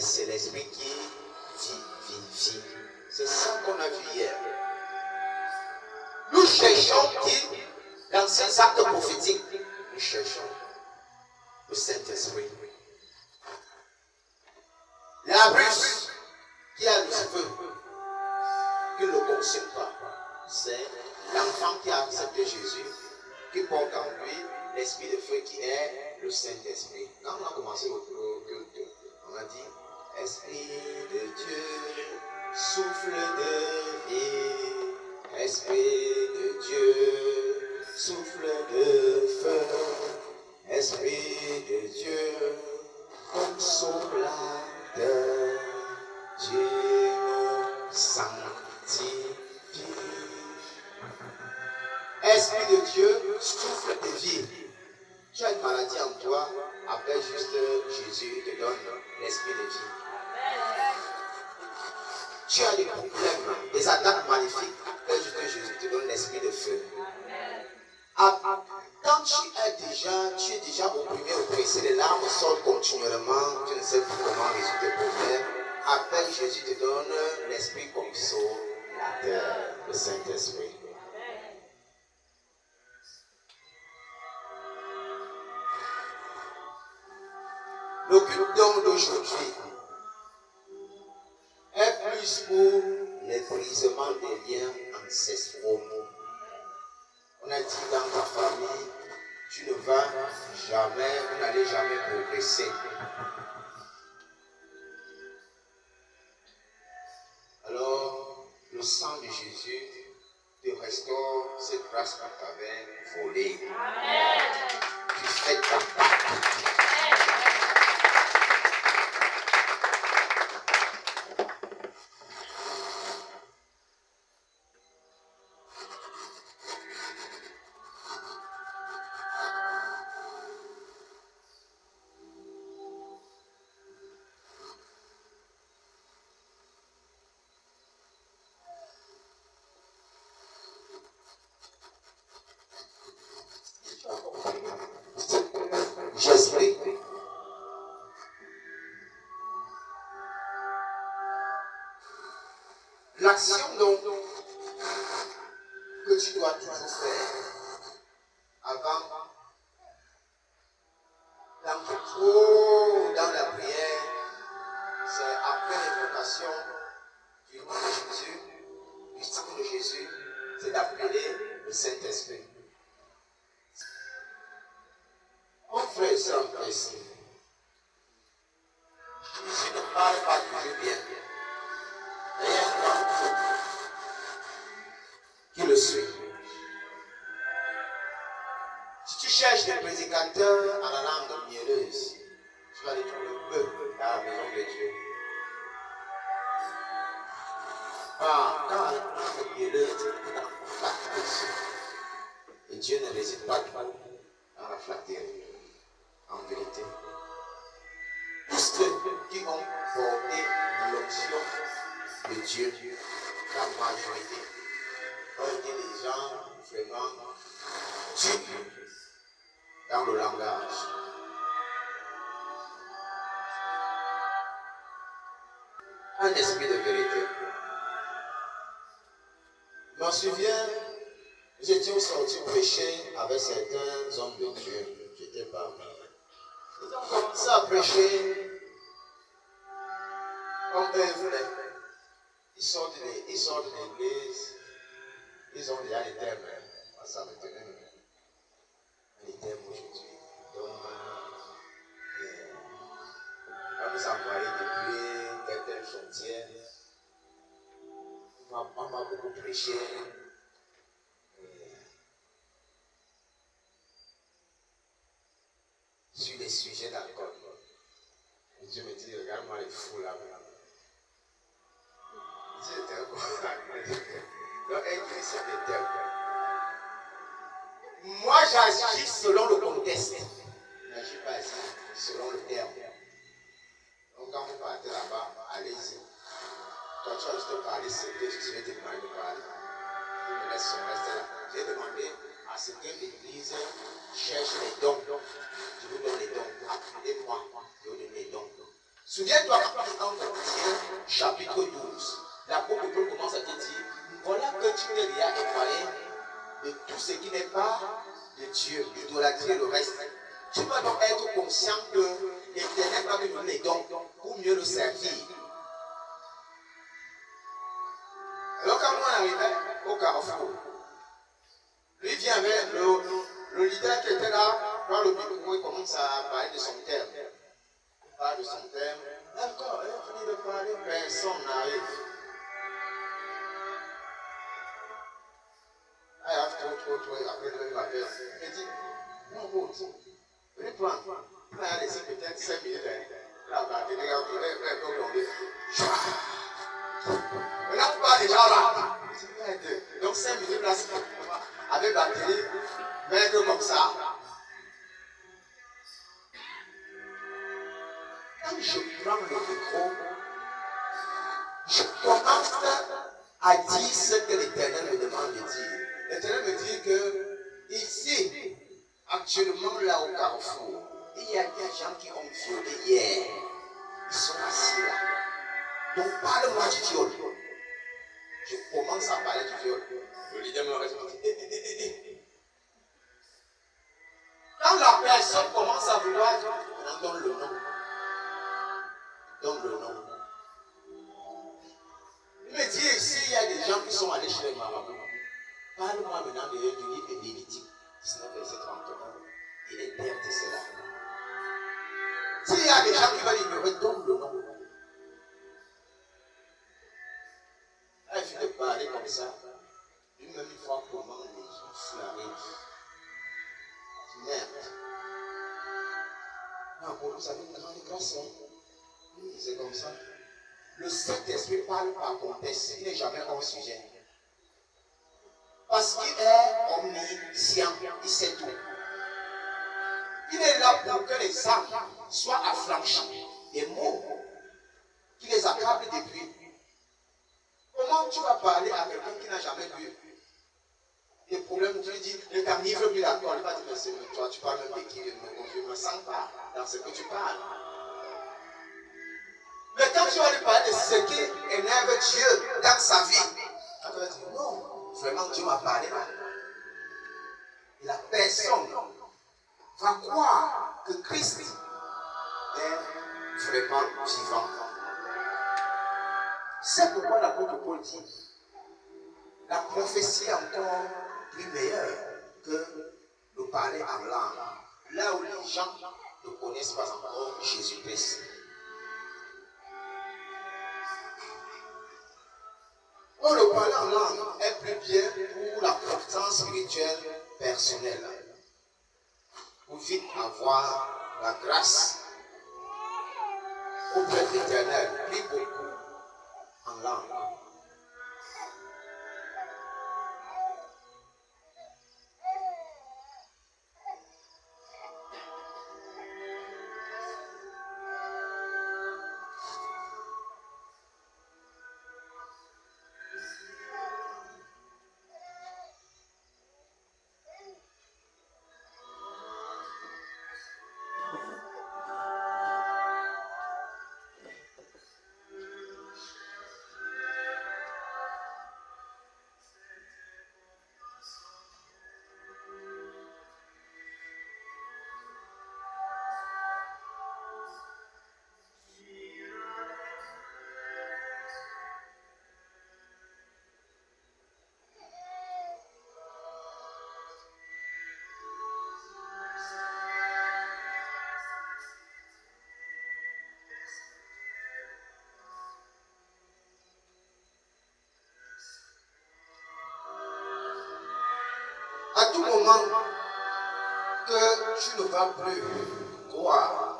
mais c'est l'esprit qui vivifie. C'est ça qu'on a vu hier. Nous cherchons, dit l'ancien acte prophétique, nous cherchons le Saint-Esprit. La russe qui a le feu, qui ne le consomme pas, c'est l'enfant qui a accepté Jésus, qui porte en lui l'esprit de feu qui est le Saint-Esprit. Quand on a commencé le culte, on a dit Esprit de Dieu, souffle de vie, Esprit de Dieu, souffle de feu, Esprit de Dieu, consolateur, Dieu nous sanctifie. Esprit de Dieu, souffle de vie. Tu as une maladie en toi, appelle juste Jésus, il te donne l'esprit de vie. Tu as des problèmes, des attaques maléfiques, appelle juste Jésus, il te donne l'esprit de feu. Quand tu es déjà opprimé, oppressé, les larmes sortent continuellement, tu ne sais plus comment résoudre tes problèmes, appelle Jésus, il te donne l'esprit consolateur, le Saint-Esprit. Le culte d'homme d'aujourd'hui est plus pour les brisements des liens ancestraux. On a dit dans ta famille, tu ne vas jamais, vous n'allez jamais progresser. Alors, le sang de Jésus te restaure cette grâce qu'on t'avait volée. Tu fais ta part. J'explique. L'action donc que tu dois toujours faire avant d'entrer trop dans la prière, c'est après l'invocation du nom de Jésus, du sang de Jésus, c'est d'appeler le Saint-Esprit. Mon frère et soeur en Christ, Jésus ne parle pas toujours bien. Il y a un grand groupe qui le suit. Si tu cherches des prédicateurs à la langue mielleuse, tu vas les trouver peu dans la maison de Dieu. Dans la langue mielleuse, il y a la flatterie. Et Dieu ne réside pas dans la flatterie. En vérité, tous ceux qui ont porté l'onction de Dieu, la majorité, ont été des gens vraiment durs dans le langage. Un esprit de vérité. Je m'en souviens, nous étions sortis prêcher avec certains hommes de Dieu. J'étais parmi. Ils ont commencé à prêcher comme eux voulaient. Ils sortent de l'église, ils ont déjà les thèmes. Ça me tenait. Les thèmes aujourd'hui. Donc, on nous a envoyé depuis telle frontière. On m'a beaucoup prêché. Sur les sujets d'alcool. Dieu me dit, regarde-moi les fous là. J'étais un peu. Donc, un chrétien de terre. Moi, j'agis selon le contexte. Je n'agis pas ici, selon le terme. Donc, quand vous partez là-bas, allez-y. Quand tu vas juste parler, c'est que je vais te demander de parler. Il me laisse rester là. J'ai demandé à ce que l'église cherche les dons. Je vous donne les dons. Appelez-moi, je vous donne les dons. Souviens-toi quand dans Corinthiens, chapitre 12, l'apôtre Paul commence à te dire, voilà que tu t'es déjà épargné de tout ce qui n'est pas de Dieu, l'idolâtrie et le reste. Tu dois donc être conscient que l'Éternel va nous donner donc pour mieux le servir. Alors quand moi on arrivait au carrefour, lui vient avec le leader qui était là, dans le micro, il commence à parler de son thème. Il parle de son thème. D'accord, il a fini de parler, personne n'arrive. I have trop, après il m'appelle. Il me dit, non, bon, venez prendre. Il m'a laissé peut-être 5 minutes. Là, il va tomber. Maintenant, tu parles déjà là. Donc 5 minutes là, avec batterie, mettre comme ça. Quand je prends le micro, je commence à dire ce que l'Éternel me demande de dire. L'Éternel me dit que ici, actuellement là au carrefour, il y a des gens qui ont violé hier. Ils sont assis là. Donc parle-moi du viol. Je commence à parler du viol. Le leader me répond. Quand la personne commence à vouloir, on donne le nom. Donne le nom. Il me dit ici, il y a des gens qui sont allés chez les marabouts. Parle-moi maintenant du livre de Lévitique, 19 verset 31. Il est terre de cela. S'il y a des gens qui veulent ignorer, donne le nom. Il suffit de parler comme ça. Une même fois, comment les gens flarrent. Merde. Non, pour nous, ça fait une grande grâce. Oui, c'est comme ça. Le Saint-Esprit parle par contexte. Il n'est jamais hors sujet. Parce qu'il est omniscient. Il sait tout. Il est là pour que les âmes soient affranchies des mots qui les accablent depuis. Comment tu vas parler à quelqu'un qui n'a jamais vu des problèmes? Tu lui dis, ne t'enivre plus d'accord. Il va dire, mais c'est toi, tu parles même de qui? Je ne me sens pas dans ce que tu parles. Mais quand tu vas lui parler de ce qui énerve Dieu dans sa vie, tu vas dire, non, vraiment Dieu m'a parlé là. Et la personne va croire que Christ est vraiment vivant. C'est pourquoi l'apôtre Paul dit, la prophétie est encore plus meilleure que de parler en langue. Là où les gens ne connaissent pas encore Jésus-Christ. Or, le parler en langue est plus bien pour la portance spirituelle personnelle. Pour vite avoir la grâce auprès de l'Éternel, prie beaucoup en langue. À tout moment que tu ne vas plus croire,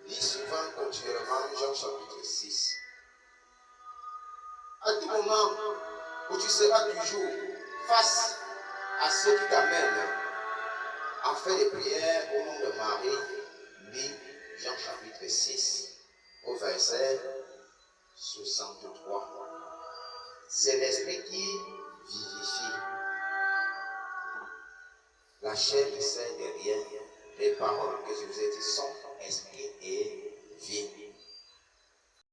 lis souvent continuellement Jean chapitre 6. À tout moment où tu seras toujours face à ceux qui t'amènent à faire des prières au nom de Marie, lis Jean chapitre 6 au verset 63. C'est l'esprit qui vivifie. La chair ne sert de rien. Les paroles que je vous ai dites sont esprit et